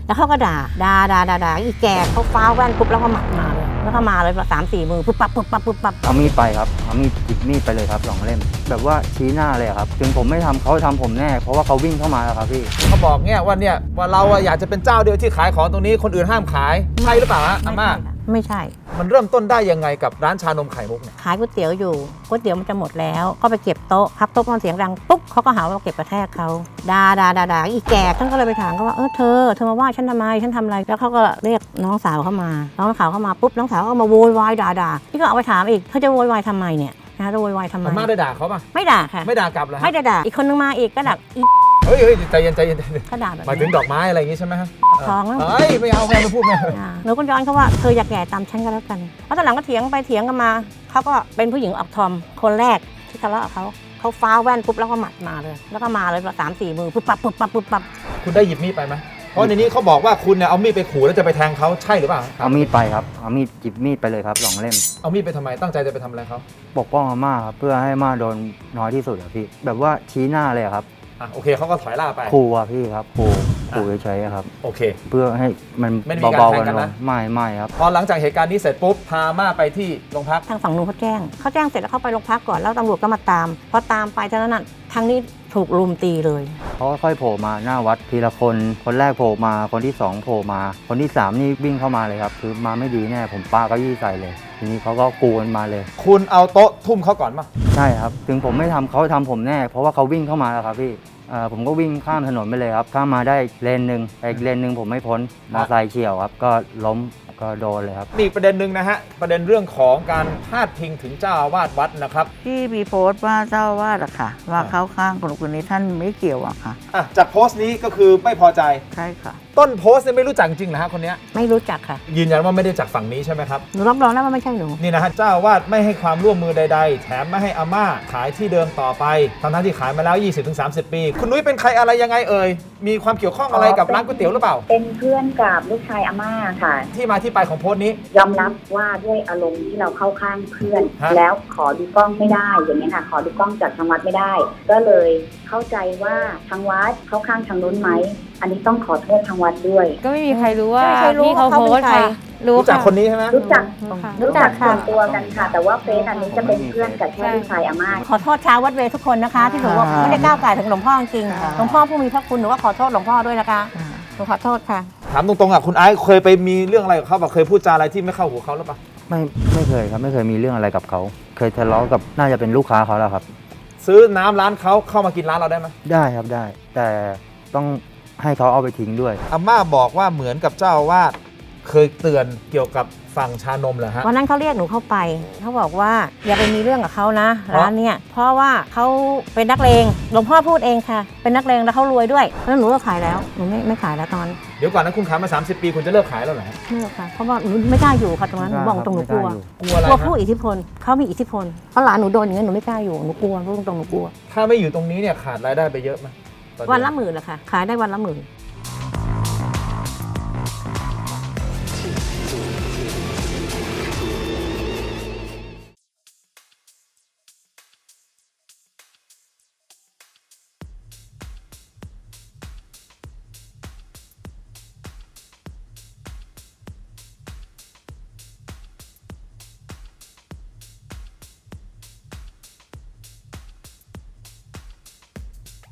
แล้วเขาก็ด่าอีแก่เขาฟ้าแว่นปุ๊บแล้วก็มาเลยแล้วก็มาเลย3-4 มือปุ๊บปั๊บเอามีดไปครับเอามีดจิกมีดไปเลยครับ2 เล่มแบบว่าชี้หน้าเลยครับถึงผมไม่ทำเขาทำผมแน่เพราะว่าเขาวิ่งเข้ามาแล้วครับพี่เขาบอกว่าเราอยากจะเป็นเจ้าเดียวที่ขายของตรงนี้คนอื่นห้ามขายใช่หรือเปล่าฮะอาม่าไม่ใช่มันเริ่มต้นได้ยังไงกับร้านชานมไข่มุกเนี่ยขายก๋วยเตี๋ยวอยู่ก๋วยเตี๋ยวมันจะหมดแล้วก็ไปเก็บโต๊ะพับโต๊ะมันเสียงดังปุ๊บเขาก็หาว่าเราเก็บกระแทกเขาด่าอีแก่ท่านก็เลยไปถามเขาว่าเธอมาว่าฉันทำไมฉันทำอะไรแล้วเขาก็เรียกน้องสาวเข้ามาปุ๊บน้องสาวก็มาโวยวายด่าพี่ก็เอาไปถามอีกเธอจะโวยวายทำไมเนี่ยนะจะโวยวายทำไมอาม่าได้ด่าเขาป่ะไม่ด่าค่ะไม่ด่ากลับเหรอไม่ได้ด่าอีกคนนึงมาอีกก็ด่าเฮ้ยใจเย็นก็ด่าแบบหมายถึงดอกไม้อะไรอย่างงี้ใช่ไหมฮะท้องแล้วไม่เอาไม่พูดไม่หนูก็ย้อนเขาว่าเธออยากแก่ตามฉันก็แล้วกันแล้วตอนหลังก็เถียงไปเถียงกันมาเขาก็เป็นผู้หญิงออกทอมคนแรกที่ทะเลาะกับเขาฟ้าแว่นปุ๊บแล้วก็มาเลย3-4 มือปุ๊บปั๊บคุณได้หยิบมีดไปไหมเพราะในนี้เขาบอกว่าคุณเนี่ยเอามีดไปขู่แล้วจะไปแทงเขาใช่หรือเปล่าเอามีดไปครับเอามีดจิบมีดไปเลยครับ2 เล่มเอามีดไปทำไมตั้งใจจะไปทำอะไรเขาปกป้องอาม่าครับเพื่อให้อาม่าโดนน้อยที่สุดอะพี่แบบว่าชี้หน้าเลยครับโอเคเขาก็ถอยล่าไปขู่อะพี่ครับขู่เฉยๆครับโอเคเพื่อให้มันเบาๆกันลงไม่ครับพอหลังจากเหตุการณ์นี้เสร็จปุ๊บพาม่าไปที่โรงพักทางฝั่งนู้นเขาแจ้งเสร็จแล้วเข้าไปโรงพักก่อนแล้วตำรวจก็มาตามพอตามไปเท่านั้นน่ะทางนี้ถูกรุมตีเลยเขาค่อยโผล่มาหน้าวัดทีละคนแรกโผล่มาคนที่2โผล่มาคนที่3นี่วิ่งเข้ามาเลยครับคือมาไม่ดีแน่ผมปาเก้าอี้ใส่เลยทีนี้เขาก็กรูกันมาเลยคุณเอาโต๊ะทุ่มเขาก่อนมั้ยใช่ครับถึงผมไม่ทำเขาทำผมแน่เพราะว่าเขาวิ่งเข้ามาแล้วครับพี่ผมก็วิ่งข้ามถนนไปเลยครับข้ามมาได้เลนหนึ่งอีกเลนหนึ่งผมไม่พ้นมอเตอร์ไซค์เฉี่ยวครับก็ล้มก็โดนเลยครับมีอีกประเด็นหนึ่งนะฮะประเด็นเรื่องของการพาดพิงถึงเจ้าอาวาสวัดนะครับที่มีโพสต์ว่าเจ้าอาวาสอะค่ะว่าเข้าข้างคนนี้ท่านไม่เกี่ยวอะค่ะจากโพสต์นี้ก็คือไม่พอใจใช่ค่ะต้นโพสต์เนี่ยไม่รู้จักจริงเหรอฮะคนนี้ไม่รู้จักค่ะยืนยันว่าไม่ได้จากฝั่งนี้ใช่ไหมครับหนูรับรองได้ว่าไม่ใช่หนูนี่นะฮะเจ้าอาวาสไม่ให้ความร่วมมือใดๆแถมไม่ให้อาม่าขายที่เดิมต่อไปทั้งที่ขายมาแล้ว 20-30 ปีคุณนุ้ยเป็นใครอะไรยังไงเอ่ยมีความเกี่ยวข้องอะไรกับร้านก๋วยเตี๋ยวหรือเปล่าเป็นเพื่อนกับลูกชายอาม่าค่ะที่มาที่ไปของโพสต์นี้ยอมรับว่าด้วยอารมณ์ที่เราเข้าข้างเพื่อนแล้วขอดูกล้องไม่ได้อย่างนี้ค่ะขอดูกล้องจากทางวัดไม่ได้ก็เลยเข้าใจว่าทางวัดเข้าข้างทางนู้นไหมอันนี้ต้องขอโทษทางวัดด้วยก็ไม่มีใครรู้ว่าพี่เขาโพสต์ค่ะรู้จักคนนี้ใช่ไหมรู้จักส่วนตัวกันค่ะแต่ว่าเฟซอันนี้จะเป็นเพื่อนกับแค่ลูกชายอาม่าขอโทษชาววัดเวทุกคนนะคะที่หนูว่าไม่ได้ก้าวไก่ถึงหลวงพ่อจริงหลวงพ่อผู้มีพระคุณหนูก็ขอโทษหลวงพ่อด้วยนะคะหนูขอโทษค่ะถามตรงๆคุณไอซ์เคยไปมีเรื่องอะไรกับเขาเคยพูดจาอะไรที่ไม่เข้าหูเขาหรือเปล่าไม่เคยครับไม่เคยมีเรื่องอะไรกับเขาเคยทะเลาะกับน่าจะเป็นลูกค้าเขาแล้วครับซื้อน้ำร้านเขาเข้ามากินร้านเราได้ไหมได้ครับได้แต่ต้องให้เขาเอาไปทิ้งด้วยอาม่าบอกว่าเหมือนกับเจ้าอาวาสเคยเตือนเกี่ยวกับฝั่งชานมเหรอฮะวันนั้นเขาเรียกหนูเข้าไปเขาบอกว่าอย่าไปมีเรื่องกับเขานะร้านเนี่ยเพราะว่าเขาเป็นนักเลงหลวงพ่อพูดเองค่ะเป็นนักเลงแล้วเขารวยด้วยแล้วหนูเลิกขายแล้วหนูไม่ขายแล้วตอนเดี๋ยวก่อนนะคุณขายมา30 ปีคุณจะเลิกขายแล้วเหรอไม่เลิกค่ะเพราะว่าหนูไม่กล้าอยู่ค่ะตรงนั้นหนูบอกตรงหนูกลัวผู้อิทธิพลเขามีอิทธิพลเพราะหลานหนูโดนอย่างนี้หนูไม่กล้าอยู่หนูกลัวตรงหนูกลัวถ้าไม่อยู่ตรงนี้เนี่ยขาดรายได้ไปเยอะไหมวันละ10,000แหละค่ะขายได้วันละ10,000